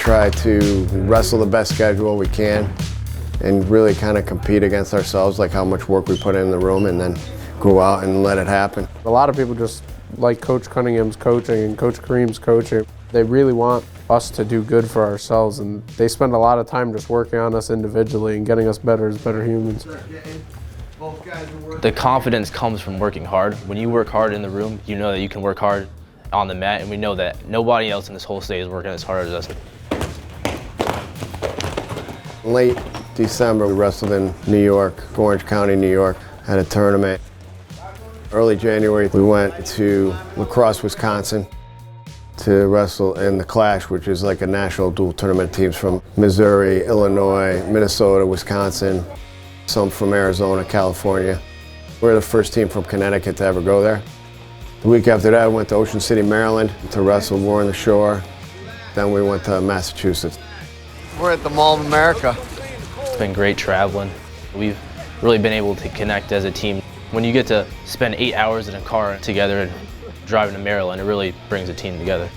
try to wrestle the best schedule we can and really kind of compete against ourselves, like how much work we put in the room, and then go out and let it happen. A lot of people just like Coach Cunningham's coaching and Coach Kareem's coaching. They really want us to do good for ourselves, and they spend a lot of time just working on us individually and getting us better as better humans. The confidence comes from working hard. When you work hard in the room, you know that you can work hard on the mat, and we know that nobody else in this whole state is working as hard as us. Late December, we wrestled in New York, Orange County, New York, at a tournament. Early January, we went to La Crosse, Wisconsin to wrestle in the Clash, which is like a national dual tournament, teams from Missouri, Illinois, Minnesota, Wisconsin, some from Arizona, California. We're the first team from Connecticut to ever go there. The week after that, I went to Ocean City, Maryland to wrestle War on the Shore. Then we went to Massachusetts. We're at the Mall of America. It's been great traveling. We've really been able to connect as a team. When you get to spend 8 hours in a car together and driving to Maryland, it really brings a team together.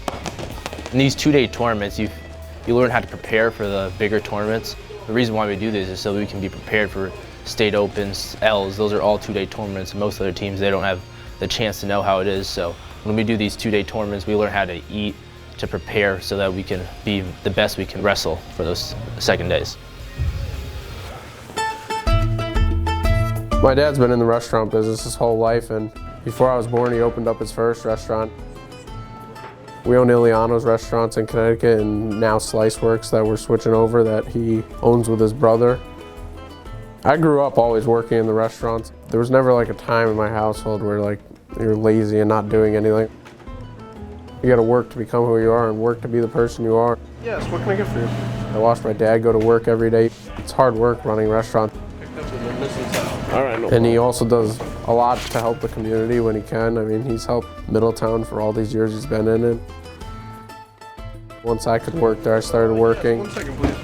In these two-day tournaments, you learn how to prepare for the bigger tournaments. The reason why we do this is so we can be prepared for state opens, L's. Those are all two-day tournaments. Most other teams, they don't have the chance to know how it is. So when we do these two-day tournaments, we learn how to eat, to prepare so that we can be the best we can wrestle for those second days. My dad's been in the restaurant business his whole life, and before I was born, he opened up his first restaurant. We own Iliano's restaurants in Connecticut and now Slice Works that we're switching over that he owns with his brother. I grew up always working in the restaurants. There was never like a time in my household where like you're lazy and not doing anything. You gotta work to become who you are and work to be the person you are. Yes, what can I get for you? I watch my dad go to work every day. It's hard work running restaurants. All right, no And he also does a lot to help the community when he can. I mean, he's helped Middletown for all these years he's been in it. Once I could work there, I started working. 1 second, please.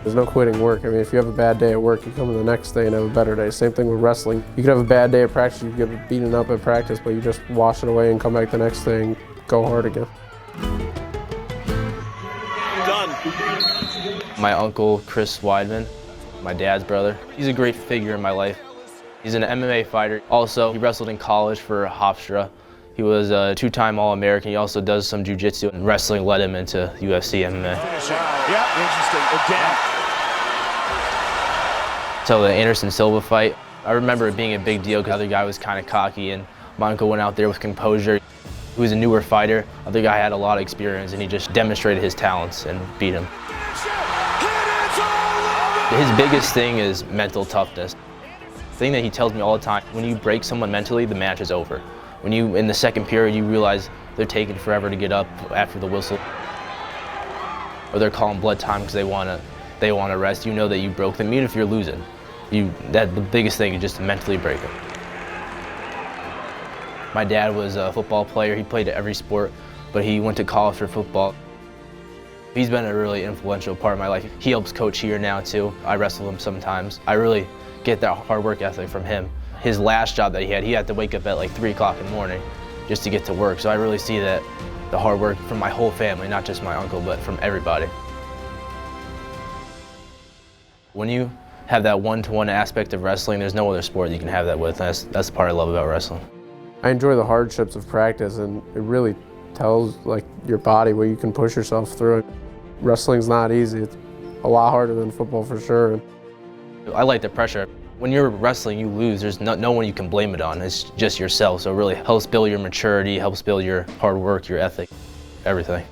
There's no quitting work. I mean, if you have a bad day at work, you come in the next day and have a better day. Same thing with wrestling. You could have a bad day at practice, you could get beaten up at practice, but you just wash it away and come back the next day and go hard again. Done. My uncle, Chris Weidman, my dad's brother. He's a great figure in my life. He's an MMA fighter. Also, he wrestled in college for Hofstra. He was a two-time All-American. He also does some jiu-jitsu, and wrestling led him into UFC MMA. Yeah, interesting. Again. So the Anderson Silva fight, I remember it being a big deal because the other guy was kind of cocky, and my uncle went out there with composure. He was a newer fighter. The other guy had a lot of experience, and he just demonstrated his talents and beat him. His biggest thing is mental toughness. The thing that he tells me all the time, when you break someone mentally, the match is over. When you, in the second period, you realize they're taking forever to get up after the whistle, or they're calling blood time because they want to rest, you know that you broke them, even if you're losing. The biggest thing is just to mentally break them. My dad was a football player. He played every sport, but he went to college for football. He's been a really influential part of my life. He helps coach here now too. I wrestle him sometimes. I really get that hard work ethic from him. His last job that he had to wake up at like 3 o'clock in the morning just to get to work. So I really see that the hard work from my whole family, not just my uncle, but from everybody. When you have that one-to-one aspect of wrestling, there's no other sport you can have that with. That's the part I love about wrestling. I enjoy the hardships of practice, and it really tells like your body what you can push yourself through. Wrestling's not easy. It's a lot harder than football for sure. I like the pressure. When you're wrestling, you lose. There's no one you can blame it on. It's just yourself. So it really helps build your maturity, helps build your hard work, your ethic, everything.